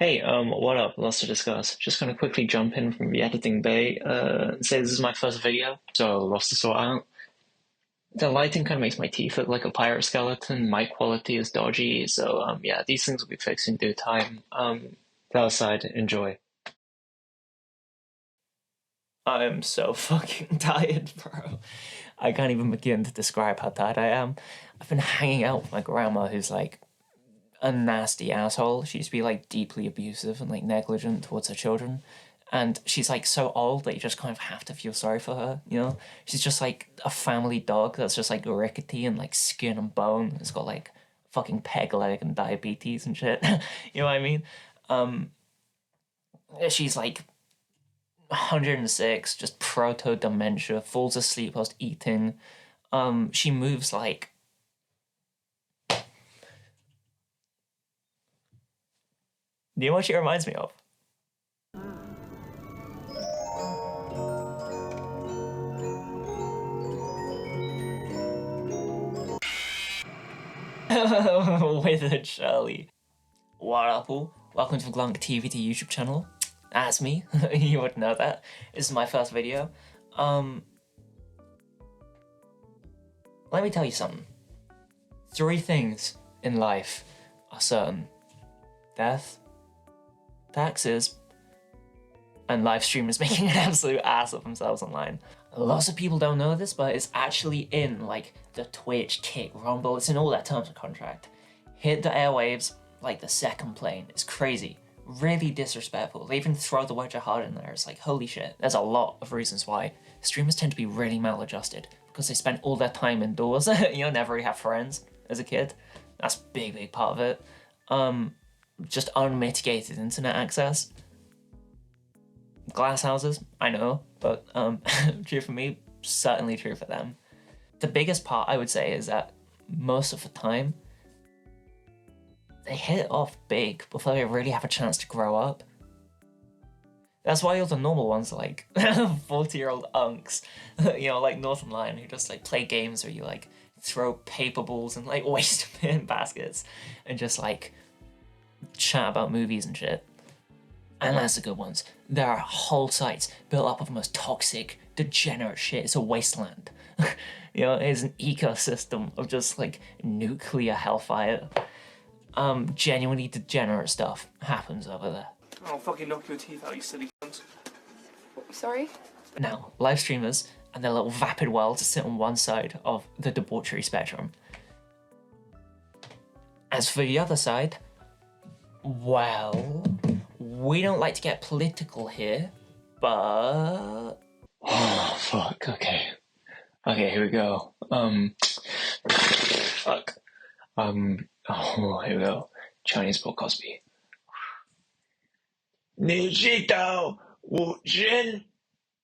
Hey, what up? Lots to discuss. Just gonna quickly jump in from the editing bay, and say this is my first video, so lots to sort out. The lighting kind of makes my teeth look like a pirate skeleton. Mic quality is dodgy, so yeah, these things will be fixed in due time. That aside, enjoy. I am so fucking tired, bro. I can't even begin to describe how tired I am. I've been hanging out with my grandma, who's like a nasty asshole. She used to be like deeply abusive and like negligent towards her children. And she's like so old that you just kind of have to feel sorry for her, you know? She's just like a family dog that's just like rickety and like skin and bone. It's got like fucking peg leg and diabetes and shit. You know what I mean? She's like 106, just proto dementia, falls asleep whilst eating. She moves like do you know what she reminds me of? Withered Shirley. What up, all? Welcome to the GlunkTVT YouTube channel. That's me. You wouldn't know that. This is my first video. Let me tell you something. 3 things in life are certain: death, taxes, and live streamers making an absolute ass of themselves online. Lots of people don't know this, but it's actually in like the Twitch, Kick, Rumble. It's in all their terms of contract. Hit the airwaves like the second plane. It's crazy. Really disrespectful. They even throw the word jihad in there. It's like, holy shit. There's a lot of reasons why streamers tend to be really maladjusted because they spend all their time indoors. You know, never really have friends as a kid. That's a big part of it. Just unmitigated internet access. Glass houses, I know, but true for me, certainly true for them. The biggest part, I would say, is that most of the time, they hit it off big before they really have a chance to grow up. That's why all the normal ones are like 40-year-old unks, you know, like Northern Lion, who just like play games where you like throw paper balls and like waste them in baskets and just like chat about movies and shit. And that's the good ones. There are whole sites built up of the most toxic, degenerate shit. It's a wasteland. You know, it's an ecosystem of just like nuclear hellfire. Genuinely degenerate stuff happens over there. I'll fucking knock your teeth out, you silly cunt. Sorry? Now, live streamers and their little vapid worlds sit on one side of the debauchery spectrum. As for the other side, well, we don't like to get political here, but... Oh, fuck, okay. Okay, here we go. Fuck. Oh, here we go. Chinese Bill Cosby. 你知道我人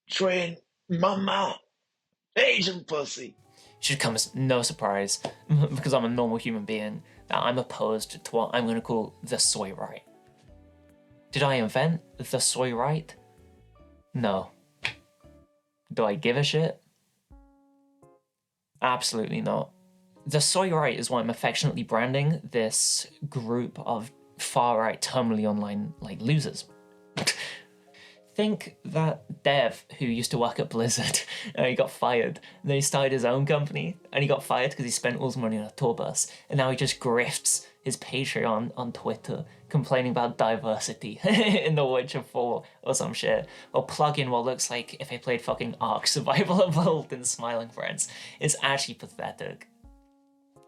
追妈妈 Asian pussy. Should come as no surprise, because I'm a normal human being, that I'm opposed to what I'm going to call the soy right. Did I invent the soy right? No. Do I give a shit? Absolutely not. The soy right is what I'm affectionately branding this group of far-right terminally online like losers. Think that dev who used to work at Blizzard, he got fired, and then he started his own company, and he got fired because he spent all his money on a tour bus, and now he just grifts his Patreon on Twitter, complaining about diversity in The Witcher 4 or some shit, or plug in what looks like if they played fucking Ark Survival Evolved in Smiling Friends. It's actually pathetic.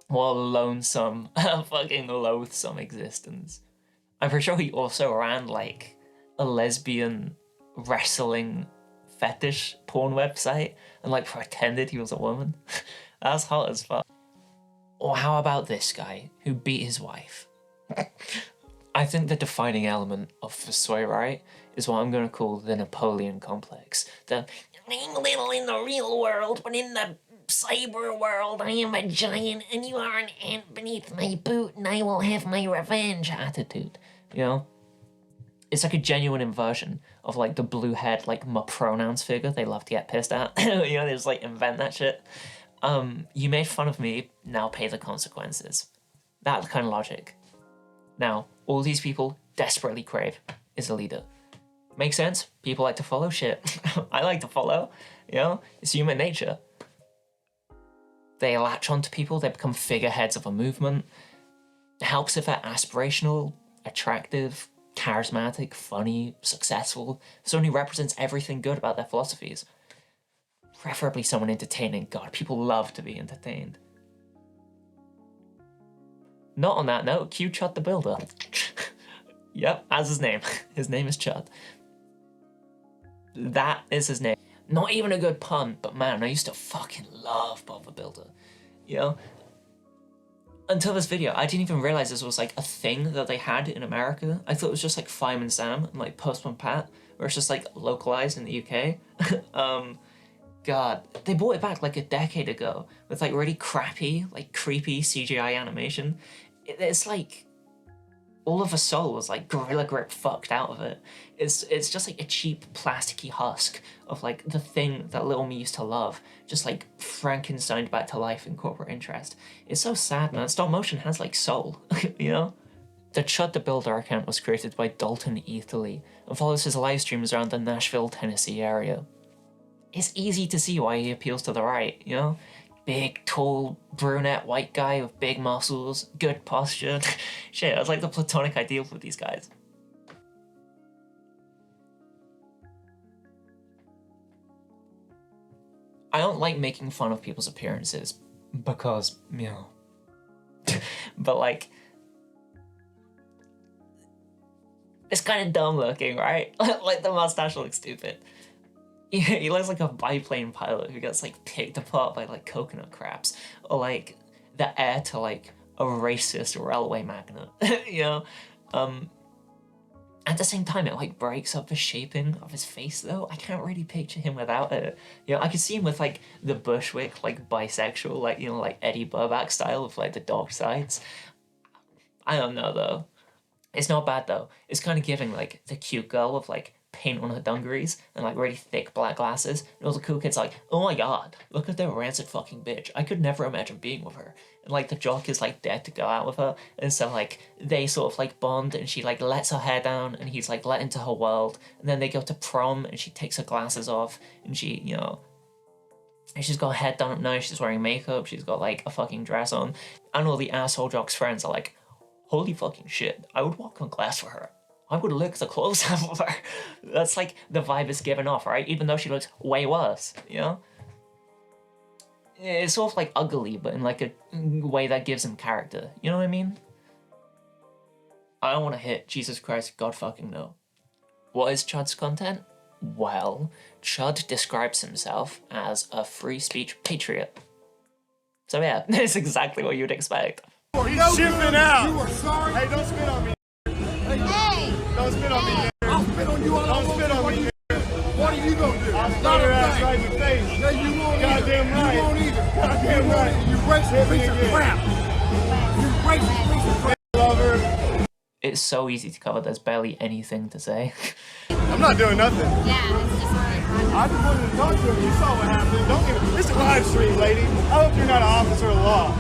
What a lonesome, fucking loathsome existence. I'm pretty sure he also ran like a lesbian wrestling fetish porn website and like pretended he was a woman. That's hot as fuck. Or how about this guy who beat his wife? I think the defining element of the soy right is what I'm going to call the Napoleon complex. The I'm little in the real world, but in the cyber world I am a giant and you are an ant beneath my boot and I will have my revenge attitude. You know? It's like a genuine inversion of like the blue head, like my pronouns figure they love to get pissed at. You know, they just like invent that shit. You made fun of me, now pay the consequences. That kind of logic. Now, all these people desperately crave is a leader. Makes sense. People like to follow shit. I like to follow, you know? It's human nature. They latch onto people, they become figureheads of a movement. It helps if they're aspirational, attractive, charismatic, funny, successful, someone who represents everything good about their philosophies. Preferably someone entertaining. God, people love to be entertained. Not on that note, cue Chud the Builder. Yep, as his name. His name is Chud. That is his name. Not even a good pun, but man, I used to fucking love Bob the Builder. You know? Until this video, I didn't even realize this was like a thing that they had in America. I thought it was just like Fireman Sam and like Postman Pat, where it's just like localized in the UK. God, they brought it back like a decade ago with like really crappy, like creepy CGI animation. It's like all of a soul was like Gorilla Grip fucked out of it. It's just like a cheap plasticky husk of like the thing that little me used to love, just like Frankensteined back to life in corporate interest. It's so sad, man. Stop motion has like soul, you know? The Chud the Builder account was created by Dalton Etherly and follows his live streams around the Nashville, Tennessee area. It's easy to see why he appeals to the right, you know? Big, tall, brunette white guy with big muscles, good posture. Shit, I was like the platonic ideal for these guys. I don't like making fun of people's appearances because, you know, but like, it's kind of dumb looking, right? Like the mustache looks stupid. He looks like a biplane pilot who gets like picked apart by like coconut crabs, or like the heir to like a racist railway magnate, you know? At the same time, it like breaks up the shaping of his face though. I can't really picture him without it. You know, I could see him with like the Bushwick, like bisexual, like, you know, like Eddie Burback style of like the dark sides. I don't know though. It's not bad though. It's kind of giving like the cute girl with like paint on her dungarees and like really thick black glasses, and all the cool kids like, oh my god, look at that rancid fucking bitch. I could never imagine being with her. And like the jock is like dead to go out with her, and so like they sort of like bond, and she like lets her hair down and he's like let into her world, and then they go to prom and she takes her glasses off and she, you know, and she's got her head done up nice, she's wearing makeup, she's got like a fucking dress on, and all the asshole jock's friends are like, holy fucking shit, I would walk on glass for her. I would lick the clothes off of her. That's like the vibe it's given off, right? Even though she looks way worse, you know? It's sort of like ugly, but in like a way that gives him character. You know what I mean? I don't want to hit Jesus Christ, God fucking no. What is Chud's content? Well, Chud describes himself as a free speech patriot. So yeah, that's exactly what you'd expect. He's shipping out. You are sorry. Hey, don't spit on me. Hey! Don't spit on me. I'll spit on you all over. Don't spit on me. What are you gonna do? I'll spit your ass right in the face. No, you won't. Goddamn right. You won't either. Goddamn right. You racist piece of crap. You racist piece of crap. Lover. It's so easy to cover. There's barely anything to say. I'm not doing nothing. Yeah, it's just really I just wanted to talk to him. You saw what happened. Don't get it. It's a live stream, lady. I hope you're not an officer of the law.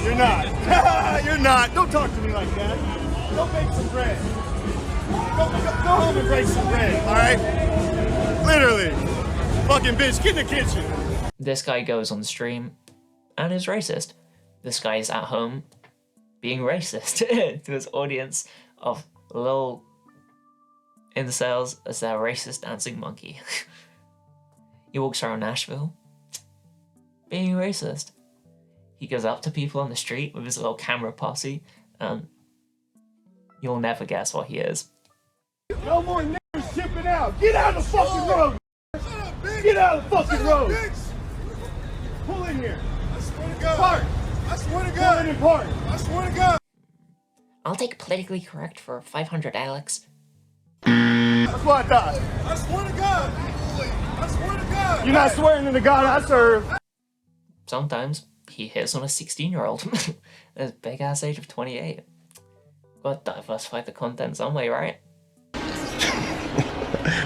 You're not. You're not. Don't talk to me like that. Go make some bread. Go home and break some bread, alright? Literally. Fucking bitch, get in the kitchen. This guy goes on stream and is racist. This guy is at home being racist to his audience of little incels as their racist dancing monkey. He walks around Nashville being racist. He goes up to people on the street with his little camera posse, and you'll never guess what he is. No more niggas shipping out. Get out of the fucking road. Get out of the fucking road. Pull in here. I swear to God. Park. I swear to God. Pull in and park. I swear to God. I'll take politically correct for 500, Alex. That's what I thought. I swear to God. I swear to God. You're not swearing to the God I serve. Sometimes he hits on a 16-year-old at his big ass age of 28. Gotta diversify the content some way, right?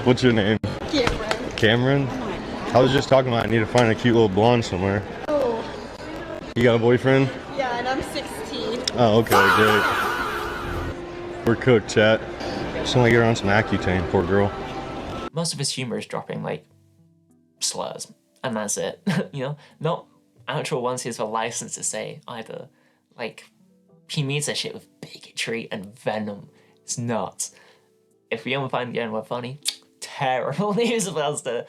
What's your name? Cameron. Cameron? I was just talking about I need to find a cute little blonde somewhere. Oh. You got a boyfriend? Yeah, and I'm 16. Oh, okay, great. We're cooked, chat. Sound like you're on some Accutane, poor girl. Most of his humor is dropping like slurs, and that's it. You know, not actual ones he has a license to say either. Like, he means that shit with bigotry and venom. It's nuts. If we don't find the N-word funny, terrible news about the.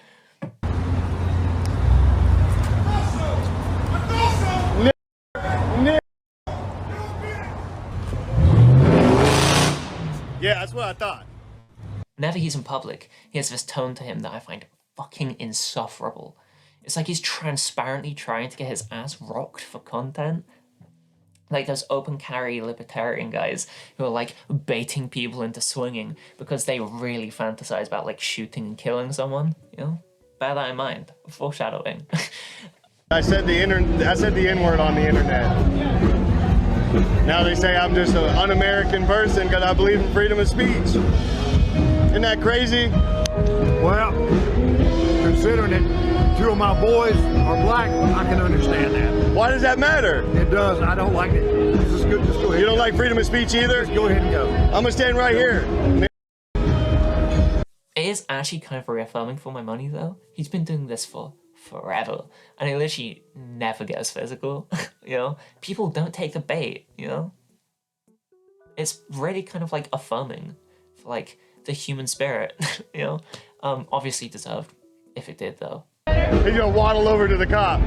Yeah, that's what I thought. Whenever he's in public, he has this tone to him that I find fucking insufferable. It's like he's transparently trying to get his ass rocked for content. Like those open carry libertarian guys who are like baiting people into swinging because they really fantasize about like shooting and killing someone, you know? Bear that in mind. Foreshadowing. I said the N-word on the internet. Now they say I'm just an un-American person because I believe in freedom of speech. Isn't that crazy? Well, considering that 2 of my boys are black, I can understand that. Why does that matter? It does. I don't like it. Just go ahead. You don't like freedom of speech either? Just go ahead and go. I'm gonna stand right here. It is actually kind of reaffirming for my money though. He's been doing this for forever, and it literally never gets physical. You know, people don't take the bait. You know, it's really kind of like affirming for like the human spirit. You know, obviously deserved if it did though. He's gonna waddle over to the cop.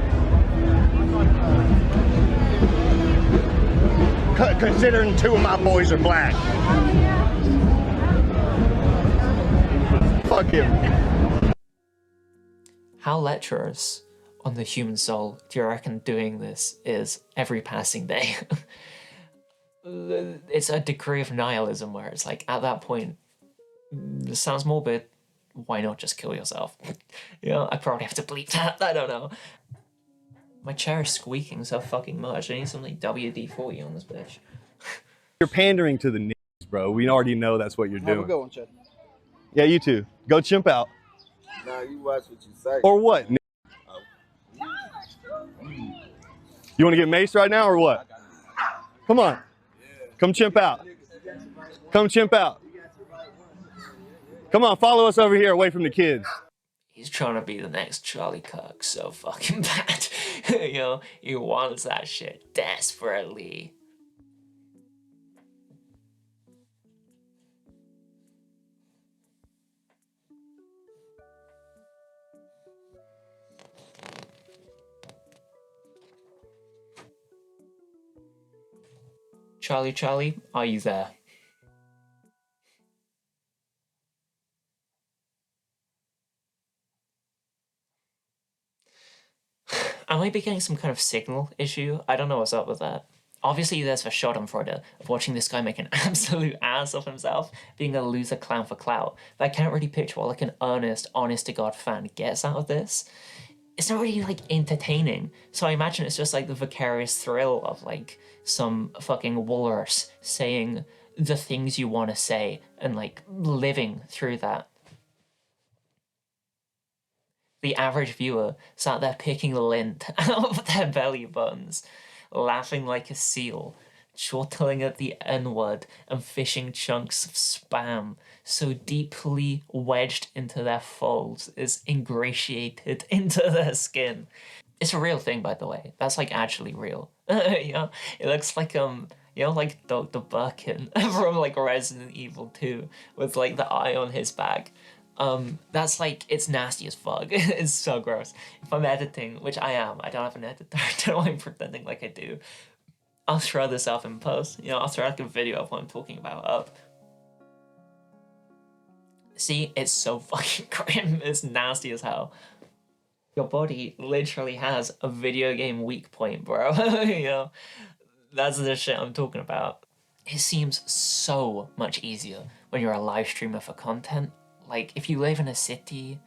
Considering 2 of my boys are black. Fuck him. How lecherous on the human soul do you reckon doing this is every passing day? It's a degree of nihilism where it's like, at that point, this sounds morbid, why not just kill yourself? You know, I probably have to bleep that, I don't know. My chair is squeaking so fucking much, I need some like WD-40 on this bitch. You're pandering to the niggas, bro. We already know that's what you're doing. Have a good one, Chud. Yeah, you too. Go chimp out. Nah, you watch what you say. Or what? You want to get maced right now or what? Come on. Come chimp out. Come chimp out. Come on, follow us over here away from the kids. He's trying to be the next Charlie Kirk so fucking bad. You know, he wants that shit desperately. Charlie, are you there? I might be getting some kind of signal issue. I don't know what's up with that. Obviously, there's the schadenfreude of watching this guy make an absolute ass of himself, being a loser clown for clout. But I can't really picture what like an earnest, honest-to-God fan gets out of this. It's not really like entertaining. So I imagine it's just like the vicarious thrill of like some fucking walrus saying the things you want to say and like living through that. The average viewer sat there picking lint out of their belly buttons, laughing like a seal, chortling at the N-word and fishing chunks of spam so deeply wedged into their folds is ingratiated into their skin. It's a real thing, by the way. That's like actually real. You know, it looks like you know, like Dr. Birkin from like Resident Evil 2 with like the eye on his back. That's like, it's nasty as fuck. It's so gross. If I'm editing, which I am, I don't have an editor, I don't know why I'm pretending like I do. I'll throw this up in post. You know, I'll throw like a video of what I'm talking about up. See, it's so fucking grim. It's nasty as hell. Your body literally has a video game weak point, bro. You know, that's the shit I'm talking about. It seems so much easier when you're a live streamer for content. Like, if you live in a city,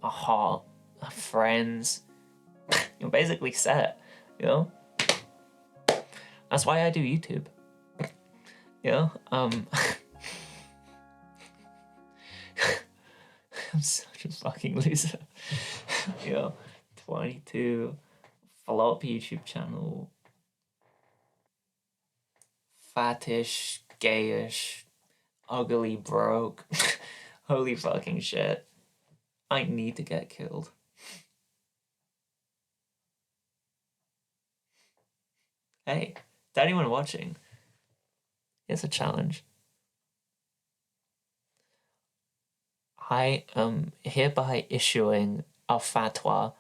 a heart, friends, you're basically set, you know? That's why I do YouTube. You know? I'm such a fucking loser. You know, 22, follow up YouTube channel, fattish, gayish, ugly, broke. Holy fucking shit. I need to get killed. Hey, to anyone watching, here's a challenge. I am hereby issuing a fatwa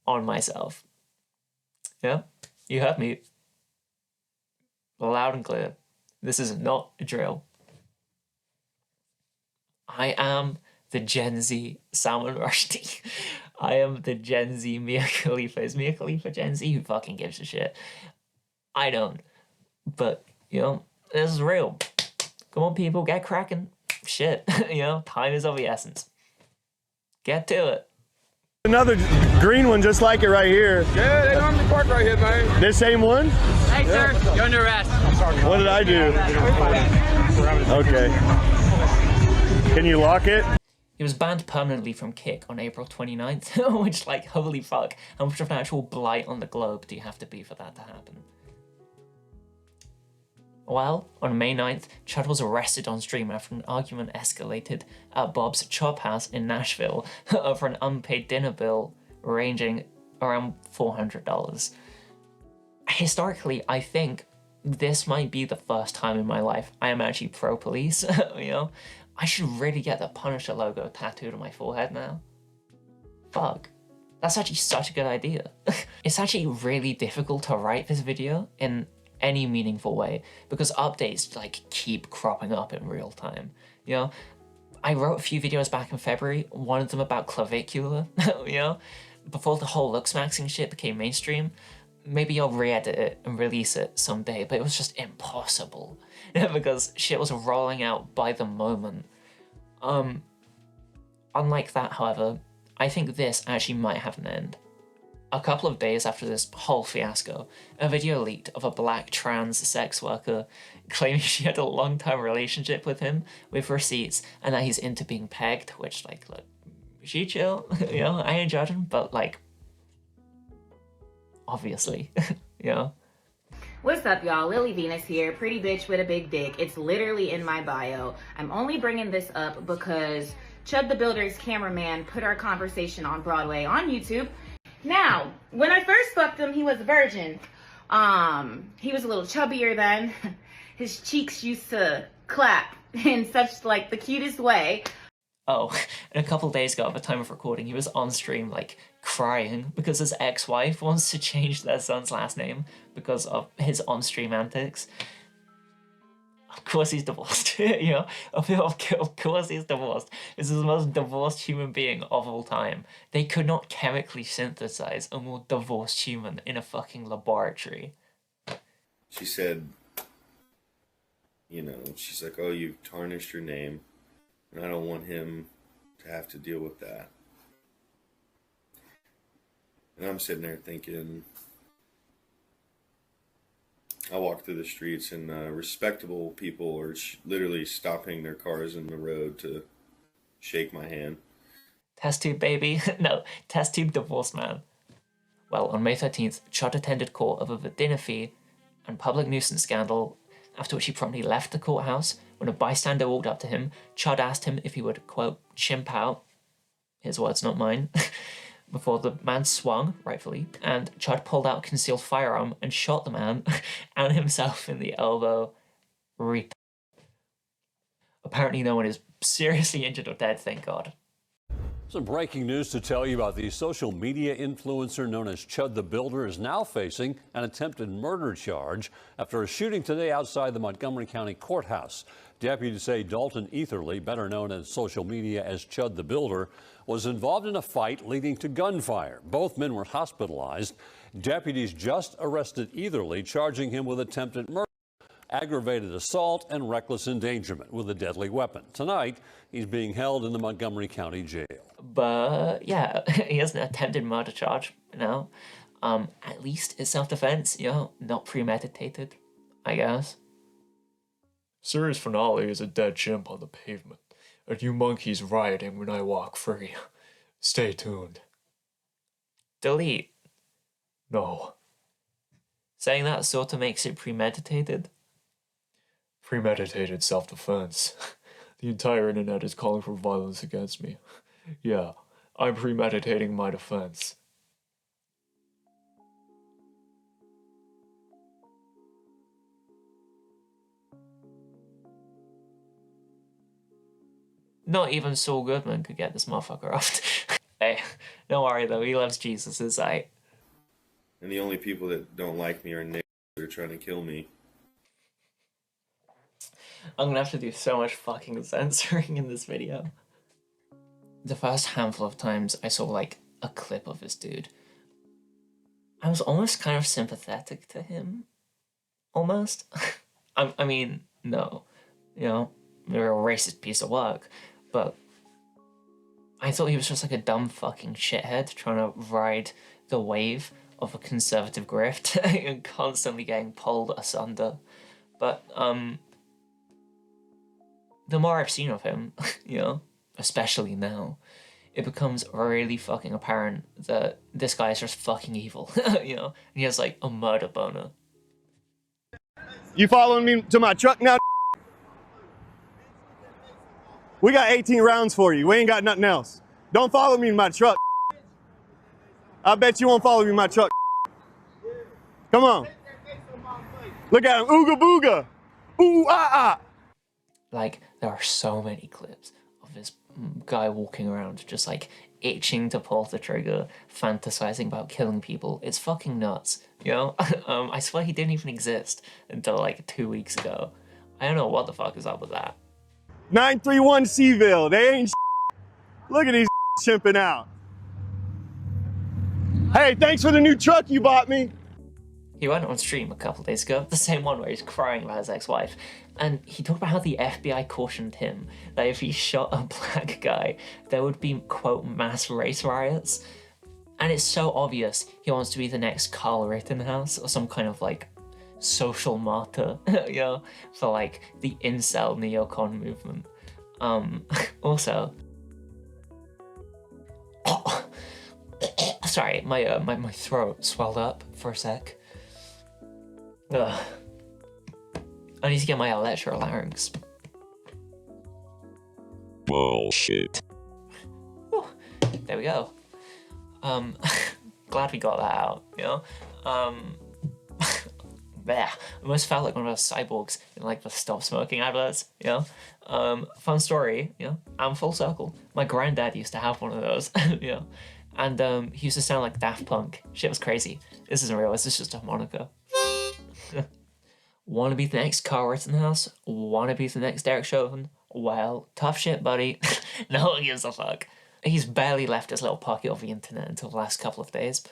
on myself. Yeah, you heard me. Loud and clear. This is not a drill. I am the Gen Z Salman Rushdie. I am the Gen Z Mia Khalifa. Is Mia Khalifa Gen Z? Who fucking gives a shit? I don't. But, you know, this is real. Come on, people, get cracking. Shit, you know, time is of the essence. Get to it. Another green one just like it right here. Yeah, they normally park right here, man. This same one? Hey, sir, you're under arrest. What did I do? Okay. Can you lock it? He was banned permanently from Kick on April 29th, which, like, holy fuck, how much of an actual blight on the globe do you have to be for that to happen? Well, on May 9th, Chud was arrested on stream after an argument escalated at Bob's Chop House in Nashville over an unpaid dinner bill ranging around $400. Historically, I think this might be the first time in my life I am actually pro-police, you know? I should really get the Punisher logo tattooed on my forehead now. Fuck. That's actually such a good idea. It's actually really difficult to write this video in any meaningful way because updates like keep cropping up in real time. You know, I wrote a few videos back in February, one of them about clavicular, you know, before the whole looks maxing shit became mainstream. Maybe I'll re-edit it and release it someday, but it was just impossible because shit was rolling out by the moment. Unlike that, however, I think this actually might have an end. A couple of days after this whole fiasco, a video leaked of a black trans sex worker claiming she had a long-time relationship with him with receipts and that he's into being pegged, which, like, look, she chill, you know, I ain't judging, but, like, obviously, you know. What's up, y'all? Lily Venus here, pretty bitch with a big dick. It's literally in my bio. I'm only bringing this up because Chud the Builder's cameraman put our conversation on Broadway on YouTube. Now, when I first fucked him, he was a virgin. He was a little chubbier then. His cheeks used to clap in such, like, the cutest way. Oh, and a couple days ago at the time of recording, he was on stream, like, crying because his ex-wife wants to change their son's last name because of his on-stream antics. Of course he's divorced, you know? Of course he's divorced. This is the most divorced human being of all time. They could not chemically synthesize a more divorced human in a fucking laboratory. She said, you know, she's like, oh, you've tarnished your name, and I don't want him to have to deal with that. And I'm sitting there thinking, I walk through the streets and respectable people are literally stopping their cars in the road to shake my hand. Test tube baby? No, test tube divorced man. Well, on May 13th, Chud attended court over the dinner fee and public nuisance scandal, after which he promptly left the courthouse. When a bystander walked up to him, Chud asked him if he would, quote, chimp out, his words, not mine, before the man swung, rightfully, and Chud pulled out a concealed firearm and shot the man and himself in the elbow. Apparently no one is seriously injured or dead, thank God. Some breaking news to tell you about the social media influencer known as Chud the Builder is now facing an attempted murder charge after a shooting today outside the Montgomery County Courthouse. Deputies say Dalton Etherly, better known as social media as Chud the Builder, was involved in a fight leading to gunfire. Both men were hospitalized. Deputies just arrested Etherly, charging him with attempted murder, aggravated assault, and reckless endangerment with a deadly weapon. Tonight, he's being held in the Montgomery County Jail. But yeah, he has an attempted murder charge, you know. At least it's self-defense, you know, not premeditated, I guess. Series finale is a dead chimp on the pavement. A new monkey's rioting when I walk free. Stay tuned. Delete. No. Saying that sort of makes it premeditated. premeditated self-defense. The entire internet is calling for violence against me. Yeah, I'm premeditating my defense. Not even Saul Goodman could get this motherfucker off. Hey, don't worry though, he loves Jesus, it's aight. And the only people that don't like me are niggas that are trying to kill me. I'm gonna have to do so much fucking censoring in this video. The first handful of times I saw like a clip of this dude, I was almost kind of sympathetic to him. Almost. I mean, no. You know, you're a racist piece of work, but I thought he was just like a dumb fucking shithead trying to ride the wave of a conservative grift and constantly getting pulled asunder. But, the more I've seen of him, you know, especially now, it becomes really fucking apparent that this guy is just fucking evil, you know? And he has like a murder boner. You following me to my truck now? We got 18 rounds for you. We ain't got nothing else. Don't follow me in my truck. I bet you won't follow me in my truck. Come on. Look at him. Ooga booga. Ooh ah ah. Like, there are so many clips of this guy walking around just like itching to pull the trigger, fantasizing about killing people. It's fucking nuts, you know? I swear he didn't even exist until like 2 weeks ago. I don't know what the fuck is up with that. 931 Seville. They ain't Look at these chimping out. Hey, thanks for the new truck you bought me. He went on stream a couple days ago, the same one where he's crying about his ex-wife, and he talked about how the FBI cautioned him that if he shot a black guy, there would be, quote, mass race riots. And it's so obvious he wants to be the next Carl Rittenhouse or some kind of, like, social martyr, you know, for, like, the incel neocon movement. Also... Sorry, my throat swelled up for a sec. Ugh. I need to get my electrolarynx. Bullshit. Whew. There we go. Glad we got that out, you know? I almost felt like one of those cyborgs in like the stop smoking adverts, you know? Fun story, you know? I'm full circle. My granddad used to have one of those, you know? And he used to sound like Daft Punk. Shit was crazy. This isn't real, this is just a moniker. Wanna be the next Carl Rittenhouse? Wanna be the next Derek Chauvin? Well, tough shit, buddy. No one gives a fuck. He's barely left his little pocket of the internet until the last couple of days,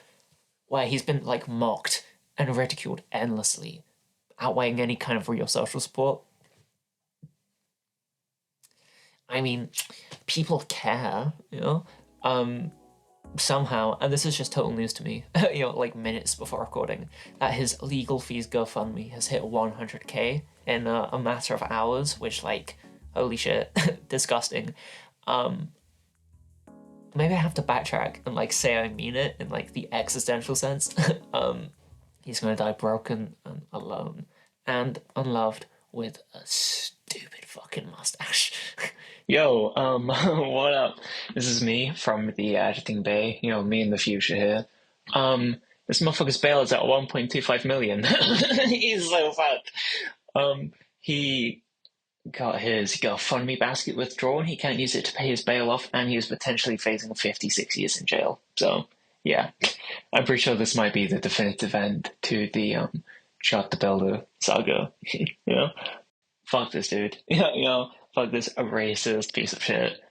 where he's been, like, mocked and ridiculed endlessly, outweighing any kind of real social support. I mean, people care, you know? Somehow, and this is just total news to me, you know, like minutes before recording, that his legal fees GoFundMe has hit 100k in a matter of hours, which, like, holy shit, disgusting. Maybe I have to backtrack and, like, say I mean it in, like, the existential sense. He's gonna die broken and alone, and unloved, with a stupid fucking mustache. Yo, what up? This is me from the Editing Bay, you know, me in the future here. This motherfucker's bail is at 1.25 million. He's so fucked. He got his GoFundMe basket withdrawn, he can't use it to pay his bail off, and he is potentially facing 56 years in jail. So, yeah. I'm pretty sure this might be the definitive end to the, Chud the Builder saga. You know? Fuck this dude. You know, fuck this racist piece of shit.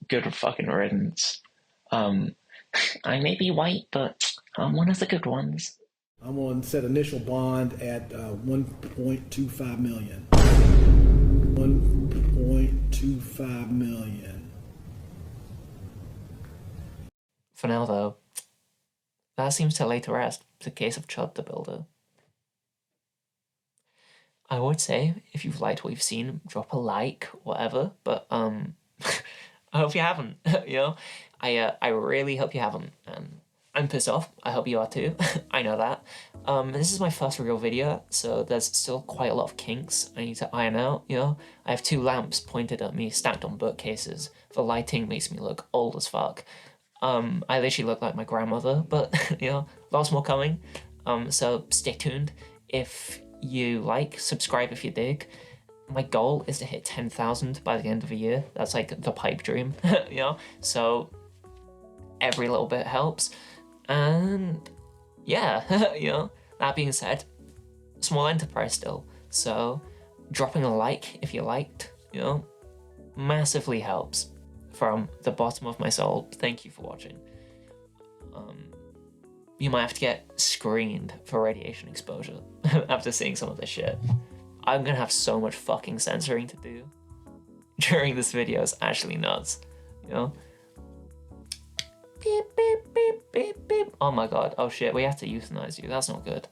Good fucking riddance. I may be white, but I'm one of the good ones. I'm on set initial bond at 1.25 million. 1.25 million. For now, though, that seems to lay to rest the case of Chud the Builder. I would say, if you've liked what you've seen, drop a like, whatever, but, I hope you haven't, you know? I really hope you haven't, and I'm pissed off. I hope you are too. I know that. This is my first real video, so there's still quite a lot of kinks I need to iron out, you know? I have 2 lamps pointed at me, stacked on bookcases. The lighting makes me look old as fuck. I literally look like my grandmother, but, you know, lots more coming. So stay tuned. If you like, subscribe if you dig. My goal is to hit 10,000 by the end of the year. That's like the pipe dream, you know? So every little bit helps. And yeah, you know, that being said, small enterprise still. So dropping a like if you liked, you know, massively helps. From the bottom of my soul, thank you for watching. You might have to get screened for radiation exposure after seeing some of this shit. I'm gonna have so much fucking censoring to do during this video. It's actually nuts, you know? Beep, beep, beep, beep, beep. Oh my god, oh shit, we have to euthanize you. That's not good.